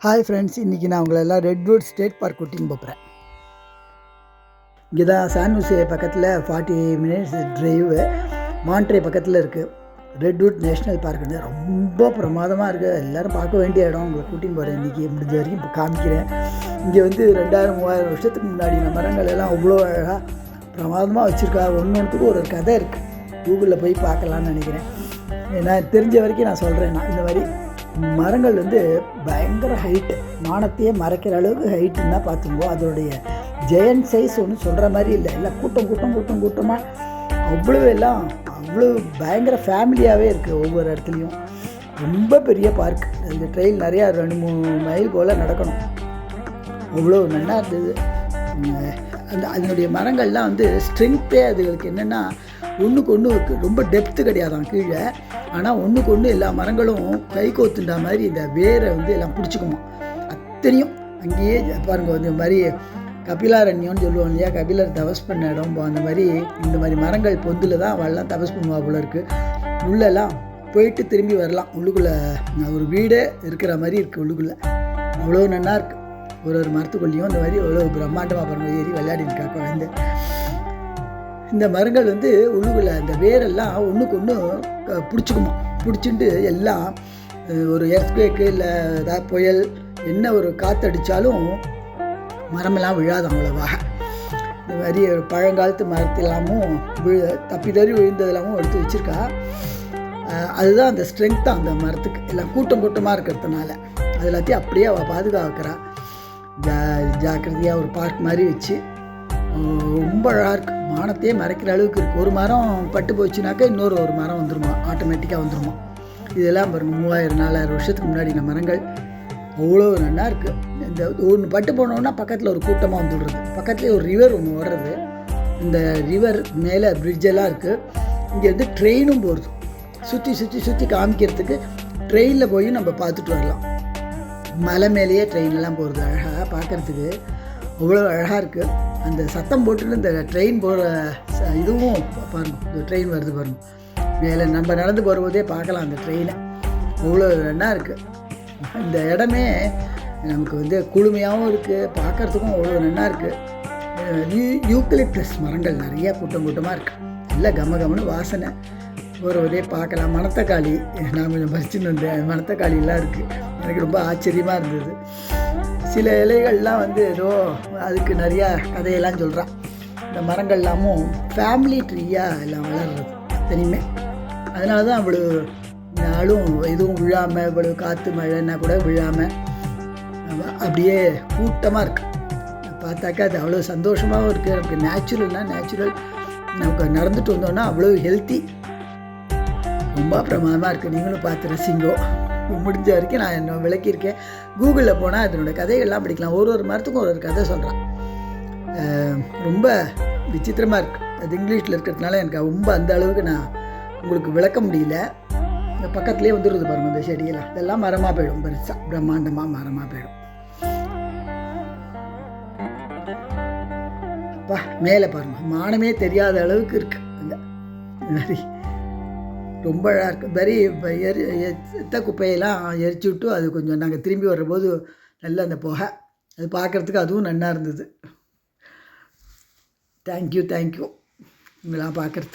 Hi friends, இன்றைக்கி நான் உங்களை எல்லாம் ரெட்வுட் ஸ்டேட் பார்க் கூட்டின்னு போகிறேன். இங்கே தான் சான் ஹோசே பக்கத்தில் 40 மினிட்ஸ் ட்ரைவு, மாண்ட்ரே பக்கத்தில் இருக்குது ரெட்வுட் நேஷ்னல் பார்க்குன்னு. ரொம்ப பிரமாதமாக இருக்குது. எல்லோரும் பார்க்க வேண்டிய இடம். உங்களை கூட்டின்னு போகிறேன். இன்றைக்கி முடிஞ்ச வரைக்கும் இப்போ காமிக்கிறேன். இங்கே வந்து 2000-3000 வருஷத்துக்கு முன்னாடி இந்த மரங்கள் எல்லாம் அவ்வளோ அழகாக பிரமாதமாக வச்சுருக்கா. ஒன்றுத்துக்கும் ஒரு கதை இருக்குது. கூகுளில் போய் பார்க்கலான்னு நினைக்கிறேன். நான் தெரிஞ்ச வரைக்கும் நான் சொல்கிறேன். இந்த மாதிரி மரங்கள் வந்து பயங்கர ஹைட்டு, வானத்தையே மறைக்கிற அளவுக்கு ஹைட்டுன்னா பார்த்துங்கோ. அதோடைய ஜெயண்ட் சைஸ் ஒன்றும் சொல்கிற மாதிரி இல்லை. எல்லாம் கூட்டமாக அவ்வளோ பயங்கர ஃபேமிலியாகவே இருக்குது. ஒவ்வொரு இடத்துலையும் ரொம்ப பெரிய பார்க். இந்த ட்ரெயில் நிறையா 2-3 மைல் போல் நடக்கணும். அவ்வளோ நல்லா இருந்தது. அதனுடைய மரங்கள்லாம் வந்து ஸ்ட்ரென்த்தே அதுகளுக்கு என்னென்னா, ஒன்றுக்கு ஒன்று ரொம்ப டெப்த்து கிடையாதான் கீழே. ஆனால் ஒன்றுக்கு ஒன்று எல்லா மரங்களும் கை கோத்துண்டா மாதிரி இந்த வேரை வந்து எல்லாம் பிடிச்சிக்குமா. அத்தனையும் அங்கேயே பாருங்க. இந்த மாதிரி கபிலாரண்யம்னு சொல்லுவோம் இல்லையா, கபிலர் தபஸ் பண்ண இடம். அந்த மாதிரி இந்த மாதிரி மரங்கள் பொந்தில் தான் அவள்லாம் தபஸ் பண்ணுவா போல இருக்குது. உள்ளெல்லாம் போயிட்டு திரும்பி வரலாம். உள்ளுக்குள்ளே ஒரு வீடே இருக்கிற மாதிரி இருக்குது. உள்ளுக்குள்ளே அவ்வளோ நல்லா இருக்குது. ஒரு மரத்துக்குள்ளேயும் இந்த மாதிரி அவ்வளோ பிரம்மாண்டமாக பாருங்க ஏறி விளையாடிருக்கா குழந்தை. இந்த மரங்கள் வந்து உள்ளுக்குள்ளே இந்த வேரெல்லாம் ஒன்றுக்கு ஒன்று பிடிச்சிட்டு எல்லாம் ஒரு எர்த்குவேக்கு இல்லை ஏதாவது புயல் என்ன ஒரு காற்றடித்தாலும் மரமெல்லாம் விழாது அவ்வளோவா. இந்த மாதிரி ஒரு பழங்காலத்து மரத்தெல்லாமும் தப்பி விழுந்ததெல்லாமும் எடுத்து வச்சுருக்கா. அதுதான் அந்த ஸ்ட்ரென்த் தான் அந்த மரத்துக்கு. எல்லாம் கூட்டமாக இருக்கிறதுனால அது எல்லாத்தையும் அப்படியே அவள் பாதுகாக்கிறா. ஜாக்கிரதையாக ஒரு பார்க் மாதிரி வச்சு ரொம்ப அழகாக இருக்குது. வானத்தையே மறைக்கிற அளவுக்கு இருக்குது. ஒரு மரம் பட்டு போச்சுனாக்கா ஒரு மரம் வந்துருமா, ஆட்டோமேட்டிக்காக வந்துருமா. இதெல்லாம் பாருங்கள் 3000-4000 வருஷத்துக்கு முன்னாடி இந்த மரங்கள் அவ்வளோ நல்லா இருக்குது. இந்த ஒன்று பட்டு போனோன்னா பக்கத்தில் ஒரு கூட்டமாக வந்துடுறது. பக்கத்துலேயே ஒரு ரிவர் ஒன்று ஓடுறது. இந்த ரிவர் மேலே பிரிட்ஜெல்லாம் இருக்குது. இங்கே வந்து ட்ரெயினும் போகிறது. சுற்றி காமிக்கிறதுக்கு ட்ரெயினில் போய் நம்ம பார்த்துட்டு வரலாம். மலை மேலேயே ட்ரெயின்லாம் போகிறது. அழகாக பார்க்குறதுக்கு அவ்வளோ அழகாக இருக்குது. அந்த சத்தம் போட்டுன்னு இந்த ட்ரெயின் போகிற இதுவும் பாருங்கள். இந்த ட்ரெயின் வருது பாருங்கள் மேலே. நம்ம நடந்து போகிறபோதே பார்க்கலாம் அந்த ட்ரெயினை. அவ்வளோ நல்லா இருக்குது. இந்த இடமே நமக்கு வந்து குளுமையாகவும் இருக்குது, பார்க்குறதுக்கும் அவ்வளோ நல்லா இருக்குது. யூக்கலிப்டஸ் மரங்கள் நிறையா கூட்டமாக இருக்குது. எல்லாம் கமன்னு வாசனை. ஒரே பார்க்கலாம். மணத்தக்காளி நான் கொஞ்சம் பறிச்சுன்னு வந்தேன். மணத்தக்காளிலாம் இருக்குது. எனக்கு ரொம்ப ஆச்சரியமாக இருந்தது. சில இலைகள்லாம் வந்து ஏதோ அதுக்கு நிறையா கதையெல்லாம் சொல்கிறான். இந்த மரங்கள்லாமும் ஃபேமிலி ட்ரீயாக எல்லாம் வளர்றது தனிமே. அதனால தான் அவ்வளோ நாளும் எதுவும் விழாமல், இவ்வளோ காற்று மழைன்னா கூட விழாமல் அப்படியே கூட்டமாக இருக்குது. பார்த்தாக்கா அது அவ்வளோ சந்தோஷமாகவும் இருக்குது. நமக்கு நேச்சுரல் நமக்கு நடந்துட்டு வந்தோன்னா அவ்வளோ ஹெல்த்தி. ரொம்ப பிரமாதமாக இருக்குது. நீங்களும் பார்த்து ரசிங்கோ. முடிஞ்ச வரைக்கும் நான் என்ன விளக்கியிருக்கேன். கூகுளில் போனால் அதனோட கதைகள்லாம் படிக்கலாம். ஒரு மரத்துக்கும் ஒரு கதை சொல்கிறான். ரொம்ப விசித்திரமாக இருக்குது. அது இங்கிலீஷில் இருக்கிறதுனால எனக்கு ரொம்ப அந்த அளவுக்கு நான் உங்களுக்கு விளக்க முடியல. இந்த பக்கத்துலேயே வந்துடுது பாருங்கள் இந்த செடியெல்லாம். இதெல்லாம் மரமாக போயிடும். பெருசாக பிரம்மாண்டமாக மரமாக போயிடும். அப்பா மேலே பாருங்கள், மானமே தெரியாத அளவுக்கு இருக்குது. அந்த மாதிரி ரொம்ப அழகாக இருக்குது. வெறி எத்த குப்பையெல்லாம் எரிச்சு விட்டு அது கொஞ்சம் நாங்கள் திரும்பி வர்றபோது நல்ல அந்த புகை அது பார்க்குறதுக்கு அதுவும் நல்லா இருந்தது. தேங்க்யூ உங்களாம் பார்க்குறதுக்கு.